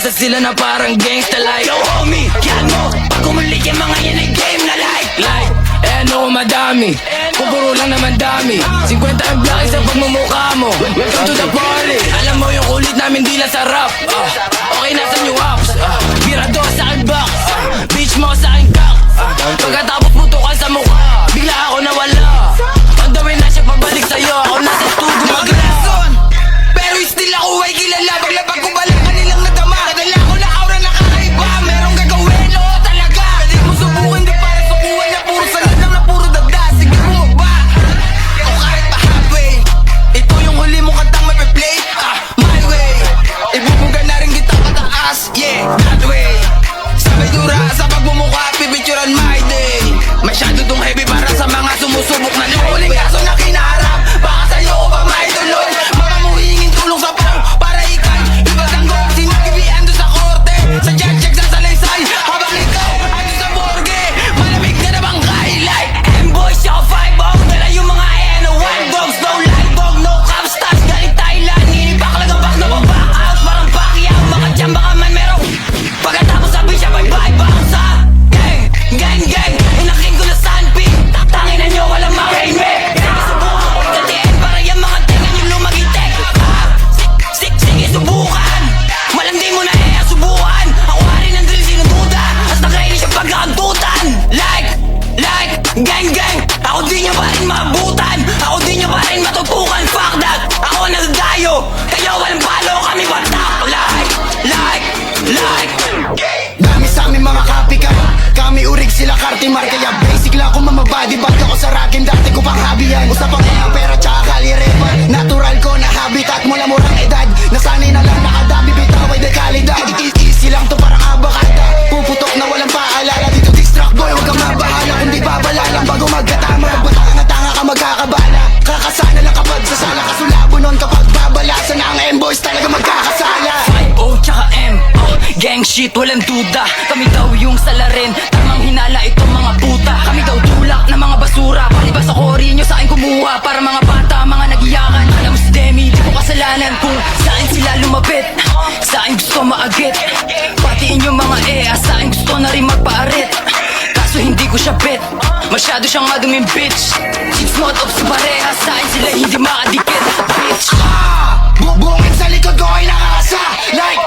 Umaasa sila na parang gangsta like, yo homie, kyan mo pag umulit yung mga yan ay game na like eh ano madami, kung puro lang naman dami 50 ang blaki sa pagmumukha mo. Welcome to the party. Alam mo yung kulit namin di lang sarap. Okay nasa new house, birado sa akin box, bitch mo sa akin cock. Pagkatapos putukan sa mukha, bigla ako nawala. On the way na siya pabalik sa'yo, ako nasa studio magla. Pero still ako ay kilala. Paglabag ko balik kanilang nadama. Kadala ko na aura na kakaiba. Merong gagawin, oo talaga. Pwede mo subukin, di para sa buhay na puro salad lang na puro dagda. Sige mo ba? O kahit pa halfway, ito yung huli mo kantang mape-play. My way, ibubuga na rin kita pataas. Yeah, that way. Sabay dura sa pagmumukha, pipicturan my day. Masyado tong heavy para sa mga sumusubok na huling kaso na kinaharap. Baka sa'yo ko pa may tuloy. Mga muhingin tulong sa pang para ikan. Iba't ang gong sinagibian doon sa korte. Sa check sa salaysay. Habang ikaw ando sa morgue. Malamig na nabang highlight. M-boys siya 5-0. Dala yung mga N1 dogs. No live dog, no cop stars. Galing Thailand. Ninipak lang ang back na back out. Parang Pacquiao. Mga dyan baka man merong pagkatapos sabi siya bye-bye. Bounce up. Gang, gang. Inakin ko na sandpit. Tangin na nyo, walang makainme. Sige subukan ko gatiin. Para yung mga tenga nyo lumagitek. Sige subukan. Malandi mo na subukan. Ako harin ng drill, sinududa. As nakainis yung pagkakantutan. Like, gang, gang. Ako di nyo pa rin maabutan. Ako di nyo pa rin matutukan. Fuck that. Ako nagdayo. Kayo walang palo, kami watak. Like. Dami sa amin mga copycat. Kami urig sila kartimar. Kaya basic lang kung mamabody bag ako sa rakin. Dati ko pang hobby yan. Usapang mga pera tsaka kalirepan. Natural ko na habitat mula murang edad. Nasanay na lang nakadami bitaway de kalidad. Easy lang to parang abakata. Puputok na walang paalala. Dito distract boy, huwag kang mabahala. Kundi babala lang bago magkatama. Magbatanga-tanga ka magkakabala. Kakasana lang kapag sa sala. Kasulabo nun kapag babalasan na ang M-boys talaga magkakasala. 5-0 tsaka M, gang shit, walang duda. Kami daw yung salarin, tamang hinala itong mga puta. Kami daw tulak na mga basura. Palibas sa kori nyo sa akin kumuha. Para mga bata, mga nagiyakan. Alam mo si Demi, di ko kasalanan kung saan sila lumapit. Sa akin gusto maagit. Patiin yung mga sa akin gusto na rin magpaarit. Kaso hindi ko siya bet. Masyado siyang maduming bitch. Six month of sa pareha, sa akin sila hindi makadikit. Bitch. Bubungit sa likod ko ay nakakasa. Like